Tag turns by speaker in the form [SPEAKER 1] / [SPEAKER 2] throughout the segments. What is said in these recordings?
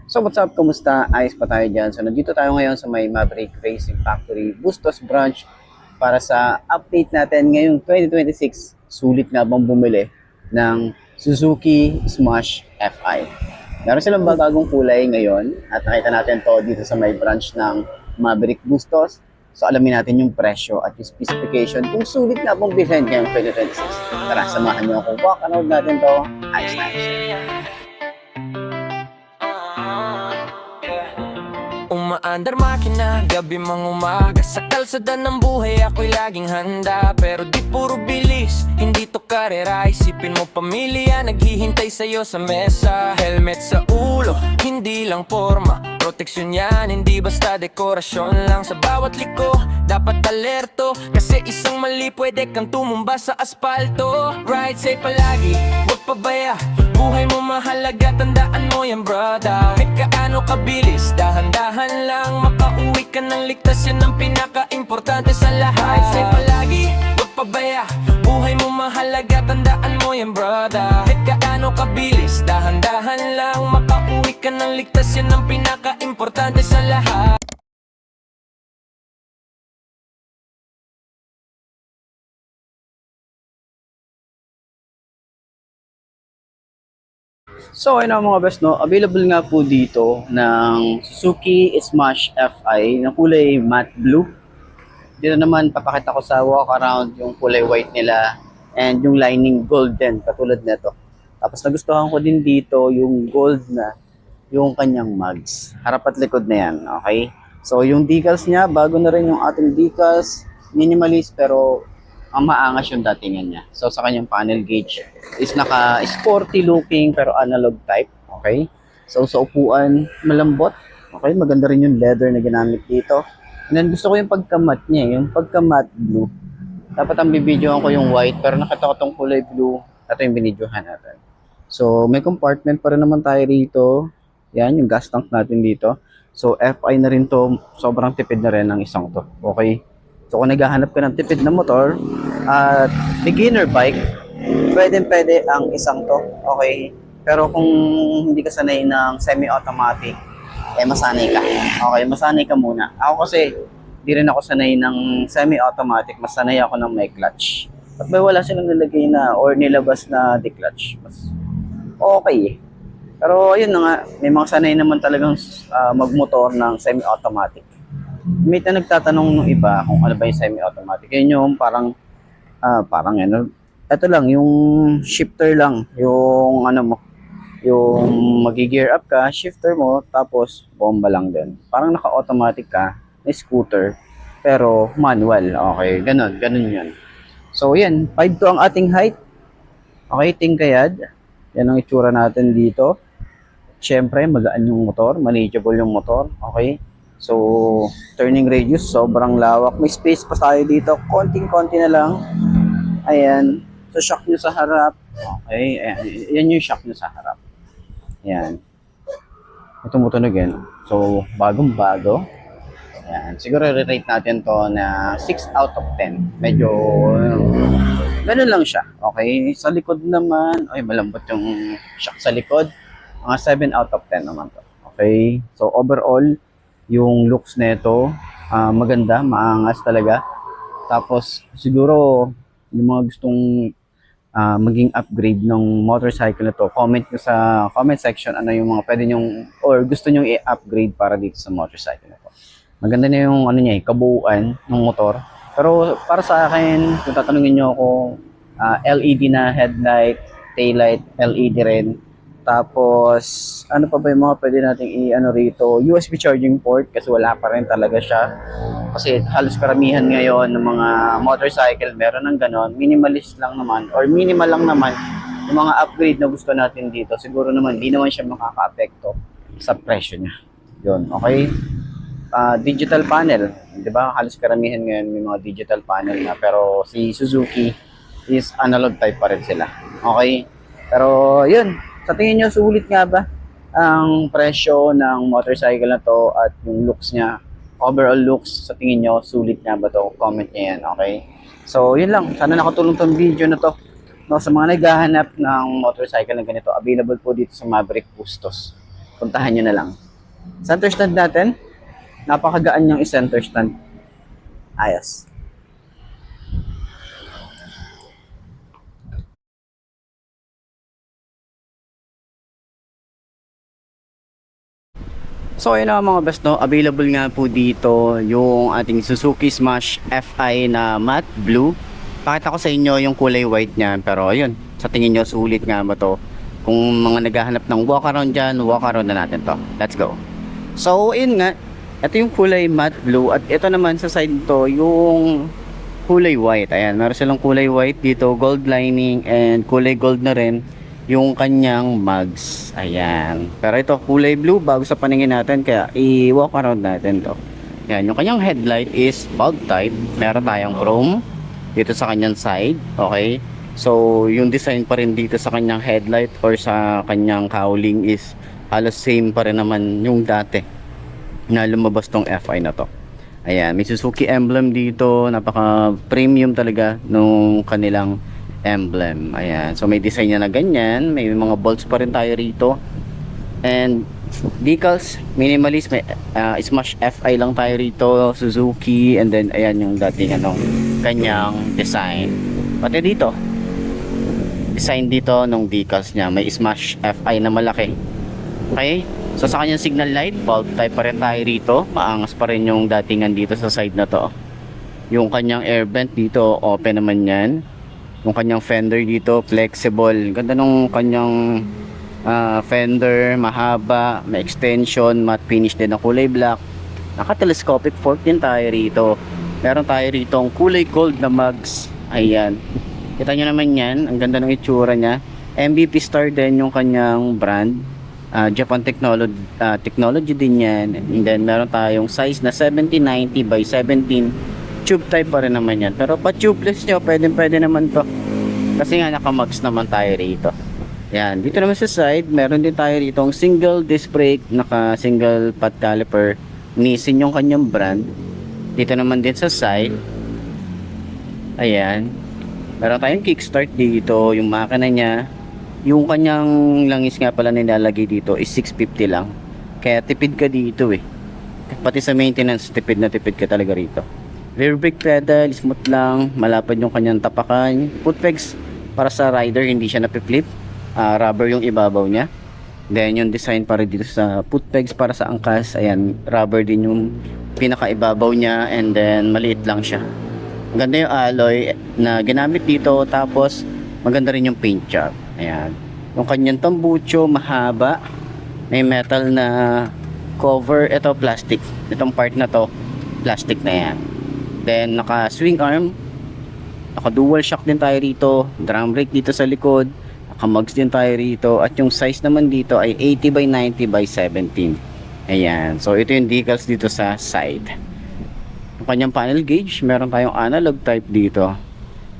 [SPEAKER 1] So what's up? Kumusta? Ayos pa tayo dyan. So nandito tayo ngayon sa may Maverick Racing Factory Bustos Branch para sa update natin ngayong 2026. Sulit nga bang bumili ng Suzuki Smash FI? Meron silang bagong kulay ngayon at nakita natin to dito sa may branch ng Maverick Bustos. So alamin natin yung presyo at yung specification kung sulit nga bang bilhin ngayong 2026. Tara, samahan niyo ako. Walk around natin to. Ayos na ayos.
[SPEAKER 2] Umaandar makina, gabi mang umaga. Sa kalsada ng buhay ako'y laging handa. Pero di puro bilis, hindi to karera. Isipin mo pamilya, naghihintay sa'yo sa mesa. Helmet sa ulo, hindi lang forma. Proteksyon yan, hindi basta dekorasyon lang. Sa bawat liko, dapat alerto. Kasi isang mali, pwede kang tumumba sa asfalto. Ride safe palagi, huwag pabaya. Buhay mo mahalaga, tandaan mo yan brother. Kahit kaano kabilis, dahan-dahan lang. Makauwi ka ng ligtas, yan ang pinaka-importante sa lahat. Say palagi, huwag pabaya. Buhay mo mahalaga, tandaan mo yan brother. Kahit kaano kabilis, dahan-dahan lang. Makauwi ka ng ligtas, yan ang pinaka-importante sa lahat.
[SPEAKER 1] So ayun na mga best, no? Available nga po dito ng Suzuki Smash FI na kulay matte blue. Dito naman papakita ko sa walk around yung kulay white nila and yung lining golden katulad nito. Tapos nagustuhan ko din dito yung gold na yung kanyang mugs. Harap at likod na yan, okay? So yung decals niya, bago na rin yung ating decals, minimalist pero ang maangas yung datingan niya. So sa kanyang panel gauge is naka-sporty looking pero analog type. Okay? So sa upuan, malambot. Okay? Maganda rin yung leather na ginamit dito. And then gusto ko yung pagka-matte niya, yung pagka-matte blue. Dapat ang bibidyohan ko yung white pero nakita ko tong kulay blue. Ito yung binidyohan natin. So may compartment pa rin naman tayo rito. Yan, yung gas tank natin dito. So FI na rin to. Sobrang tipid na rin ng isang to. Okay? So kung naghahanap ka ng tipid na motor at beginner bike, pwede ang isang to. Okay? Pero kung hindi ka sanay ng semi-automatic, masanay ka. Okay, masanay ka muna. Ako kasi, di rin ako sanay ng semi-automatic. Mas sanay ako ng may clutch. At may wala silang nilagay na or nilabas na declutch. Mas okay eh. Pero yun na nga, may mga sanay naman talagang magmotor ng semi-automatic. May nagtatanong ng iba kung ano ba yung semi-automatic. Yun yung parang ano, ito lang, yung shifter lang, yung ano mo, yung magi-gear up ka, shifter mo, tapos bomba lang din. Parang naka-automatic ka, may scooter, pero manual. Okay, ganun yun. So yan, 5'2" ang ating height. Okay, tingkayad. Yan ang itsura natin dito. Siyempre, magaan yung motor, manageable yung motor. Okay. So, turning radius, sobrang lawak. May space pa tayo dito. Konting-konti na lang. Ayan. So, shock nyo sa harap. Okay. Ayan. Yan yung shock nyo sa harap. Ayan. Ito tumutunog yan. So, bagong-bago. Ayan. Siguro rate natin to na 6 out of 10. Medyo, ganun lang siya. Okay. Sa likod naman, ay malambot yung shock sa likod. Mga 7 out of 10 naman to. Okay. So, overall, yung looks nito maganda, maangas talaga. Tapos siguro yung mga gustong maging upgrade ng motorcycle na to, comment nyo sa comment section ano yung mga pwede nyong or gusto nyong i-upgrade para dito sa motorcycle na to. Maganda na yung ano niya, kabuuan ng motor. Pero para sa akin, kung tatanungin nyo ako, LED na headlight, taillight, LED rin. Tapos, ano pa ba yung mga pwede nating i-ano rito? USB charging port kasi wala pa rin talaga siya. Kasi halos karamihan ngayon ng mga motorcycle meron ng ganon. Minimalist lang naman or minimal lang naman yung mga upgrade na gusto natin dito. Siguro naman, di naman siya makaka-apekto sa presyo niya. Yun, okay? Digital panel. Di ba? Halos karamihan ngayon may mga digital panel na. Pero si Suzuki is analog type pa rin sila. Okay? Pero yun. Sa tingin nyo, sulit nga ba ang presyo ng motorcycle na to at yung looks niya? Overall looks, sa tingin nyo, sulit nga ba to? Comment nyo yan, okay? So, yun lang. Sana nakatulong tong video na to. No, sa mga naghahanap ng motorcycle na ganito, available po dito sa Maverick Bustos. puntahan nyo na lang. Center stand natin, napakagaan yung center stand. Ayos. So ayun na mga best, no, available nga po dito yung ating Suzuki Smash FI na matte blue. Pakita ko sa inyo yung kulay white niya, pero ayun, sa tingin nyo sulit nga ba to? Kung mga naghahanap ng walk around dyan, walk around na natin to. Let's go. So ayun nga, ito yung kulay matte blue at ito naman sa side to yung kulay white. Ayan, meron silang kulay white dito, gold lining, and kulay gold na rin yung kanyang mugs. Ayan. Pero ito, kulay blue bago sa paningin natin, kaya i-walk around natin to. Ayan, yung kanyang headlight is bulb type. Meron tayong chrome dito sa kanyang side. Okay. So, yung design pa rin dito sa kanyang headlight or sa kanyang cowling is halos same pa rin naman yung dati na lumabas tong FI na to. Ayan, may Suzuki emblem dito. Napaka premium talaga nung kanilang emblem. Ayan, so may design niya na ganyan, may mga bolts pa rin tayo rito, and decals minimalist. May Smash FI lang tayo rito, Suzuki, and then ayan yung dating kanyang design. Pati dito design dito nung decals niya, may Smash FI na malaki. Okay, so sa kanyang signal light, bulb type pa rin tayo rito. Maangas pa rin yung datingan dito sa side na to. Yung kanyang air vent dito, open naman yan. Yung kanyang fender dito, flexible. Ganda nung kanyang fender, mahaba, may extension, matte finish din na kulay black. Naka-telescopic fork din tayo rito. Meron tayo rito ang kulay gold na mugs. Ayan. Kita nyo naman yan. Ang ganda ng itsura niya. MVP Star din yung kanyang brand. Japan technology din yan. And then meron tayong size na 7090 by 17. Tube type pa rin naman yan, pero pa tubeless nyo, pwede naman to kasi nga naka-mugs naman tayo rito. Yan, dito naman sa side meron din tayo rito ang single disc brake, naka single pot caliper, Nissin yung kanyang brand. Dito naman din sa side, ayan, meron tayong kickstart dito. Yung makina niya, yung kanyang langis nga pala nilalagay dito is 650 lang, kaya tipid ka dito pati sa maintenance, tipid na tipid ka talaga rito. Rear brake pedal, smooth lang, malapad yung kanyang tapakan. Foot pegs para sa rider, hindi siya napiflip. Rubber yung ibabaw niya. Then yung design para dito sa foot pegs para sa angkas, ayan, rubber din yung pinakaibabaw niya, and then maliit lang siya. Maganda yung alloy na ginamit dito, tapos maganda rin yung paint job. Ayan. Yung kanyang tambucho, mahaba. May metal na cover, ito plastic. Itong part na to, plastic na yan. Then naka swing arm, naka dual shock din tayo rito, drum brake dito sa likod, naka mugs din tayo rito, at yung size naman dito ay 80 by 90 by 17. Ayan, so ito yung decals dito sa side. Yung kanyang panel gauge, meron tayong analog type dito.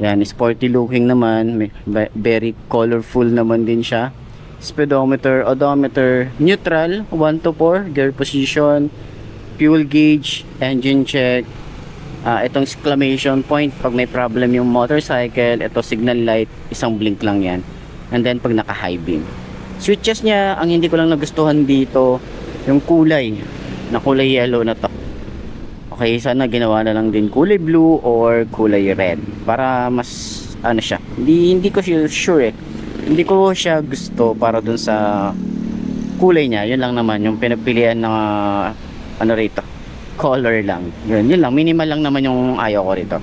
[SPEAKER 1] Yan, sporty looking naman, very colorful naman din siya. Speedometer, odometer, neutral 1 to 4, gear position, fuel gauge, engine check. Itong exclamation point pag may problem yung motorcycle. Ito signal light, isang blink lang yan. And then pag naka high beam, switches niya, ang hindi ko lang nagustuhan dito yung kulay na kulay yellow na to. Okay, sana ginawa na lang din kulay blue or kulay red para mas ano siya. Hindi ko sure hindi ko siya gusto para dun sa kulay niya. Yun lang naman yung pinapilian na ano rito, color lang. Yun lang, minimal lang naman yung ayaw ko rito.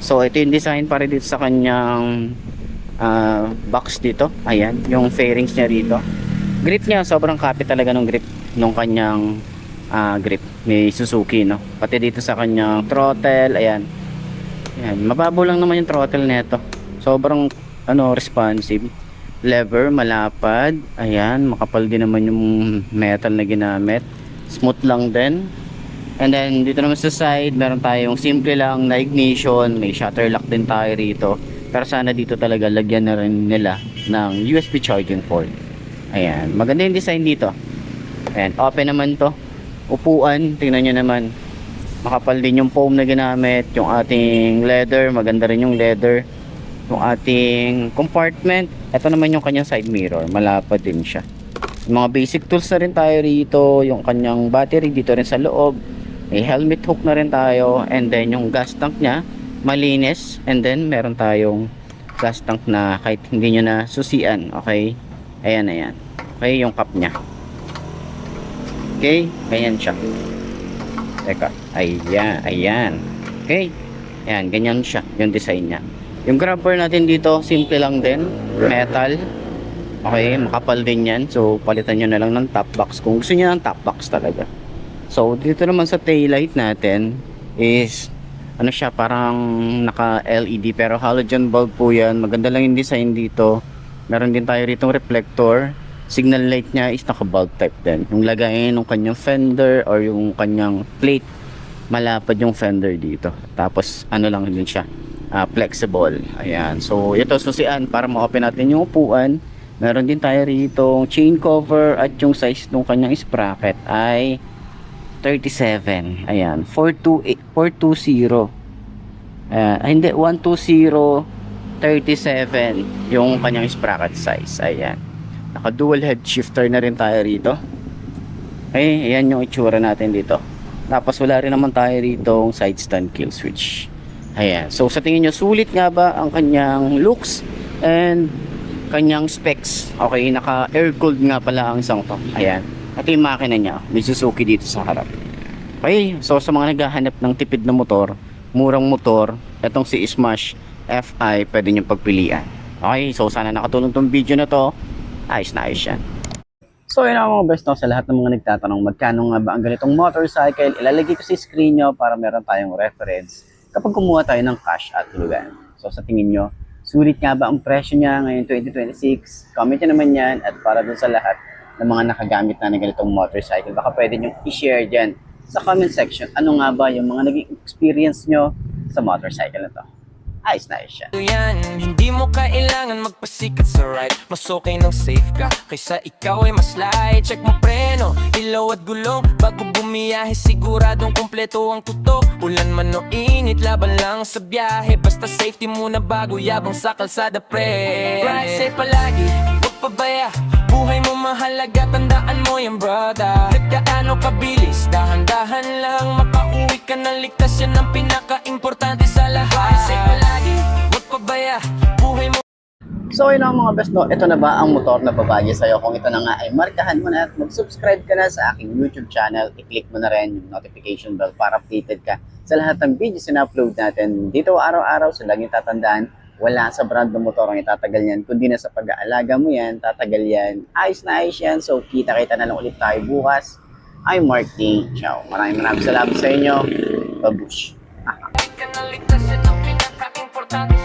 [SPEAKER 1] So ito yung design para dito sa kanyang box dito. Ayan, yung fairings niya rito. Grip niya, sobrang kapit talaga ng grip nung kanyang grip ni Suzuki, no? Pati dito sa kanyang throttle, ayan. Ayan, mababaw lang naman yung throttle nito. Sobrang responsive. Lever, malapad. Ayan, makapal din naman yung metal na ginamit. Smooth lang din. And then dito naman sa side, meron tayong simple lang na ignition, may shutter lock din tayo rito. Pero sana dito talaga lagyan na rin nila ng USB charging port. Ayan, maganda yung design dito. Ayan, open naman to. Upuan, tingnan nyo naman. Makapal din yung foam na ginamit. Yung ating leather, maganda rin yung leather. Yung ating compartment, ito naman yung kanyang side mirror, malapad din siya. Mga basic tools na rin tayo rito, yung kanyang battery dito rin sa loob. May helmet hook na rin tayo, and then yung gas tank niya malinis, and then meron tayong gas tank na kahit hindi nyo na susian. Okay, ayan. Okay, yung cup niya. Okay, ganyan siya. Teka, ayan. Okay, ayan, ganyan siya yung design niya. Yung grabber natin dito, simple lang din, metal. Okay, makapal din yan. So, palitan nyo na lang ng top box kung gusto nyo ng top box talaga. So, dito naman sa taillight natin is ano siya, parang naka LED pero halogen bulb po yan. Maganda lang yung design dito. Meron din tayo rito reflector. Signal light niya is naka bulb type din. Yung lagayin ng kanyang fender or yung kanyang plate, malapad yung fender dito. Tapos ano lang din siya, flexible. Ayan, so ito susian para ma-open natin yung upuan. Meron din tayo rito chain cover, at yung size ng kanyang sprocket ay 37. Ayan, 420. Hindi, 120 37 yung kanyang sprocket size. Ayan, naka dual head shifter na rin tayo rito. Okay, ayan yung itsura natin dito. Tapos wala rin naman tayo rito side stand kill switch. Ayan, so sa tingin nyo, sulit nga ba ang kanyang looks and kanyang specs? Okay, naka air cooled nga pala ang isang to. Ayan, ito yung makina niya, may Suzuki dito sa harap. Okay, so sa mga naghahanap ng tipid na motor, murang motor, itong si Smash FI pwede nyo pagpilian. Okay, so sana nakatulong tong video na to. Ayos na ayos yan. So yun ang mga best, no, sa lahat ng mga nagtatanong magkano nga ba ang ganitong motorcycle, ilalagay ko sa screen nyo para meron tayong reference kapag kumuha tayo ng cash at tulugan. So sa tingin nyo, sulit nga ba ang presyo niya ngayon 2026? Comment nyo naman yan, at para dun sa lahat ng mga nakagamit na ng ganitong motorcycle, baka pwede nyo i-share dyan sa comment section ano nga ba yung mga naging experience nyo sa motorcycle na to. Ayos na ayos yan.
[SPEAKER 2] Yan, hindi mo kailangan magpasikat sa ride. Mas okay nang safe ka kaysa ikaw ay mas light. Check mo preno, ilaw at gulong bago bumiyahe, siguradong kumpleto ang tutok. Ulan man o init, laban lang sa biyahe. Basta safety muna bago yabang sa kalsada, pre. Ride safe palagi, huwag pabaya. Buhay mo mahalaga, tandaan mo yan, brother. Nagkaano kabilis, dahan-dahan lang. Makauwi ka ng ligtas, yan ang pinaka-importante sa lahat. Ride safe palagi, huwag pabaya. Buhay mo.
[SPEAKER 1] So yun ang mga best, no, ito na ba ang motor na babagay sa'yo? Kung ito na nga ay markahan mo na at mag-subscribe ka na sa aking YouTube channel, i-click mo na rin yung notification bell para updated ka sa lahat ng videos na upload natin dito araw-araw. So laging tatandaan, wala sa brand ng motor ang itatagal yan, kundi na sa pag-aalaga mo yan, tatagal yan. Ayos na ayos yan. So kita-kita na lang ulit tayo bukas. I'm Mark D. Ciao. Maraming salamat sa inyo. Babush.
[SPEAKER 2] Ka ng ligtas, yan ang pinaka-importante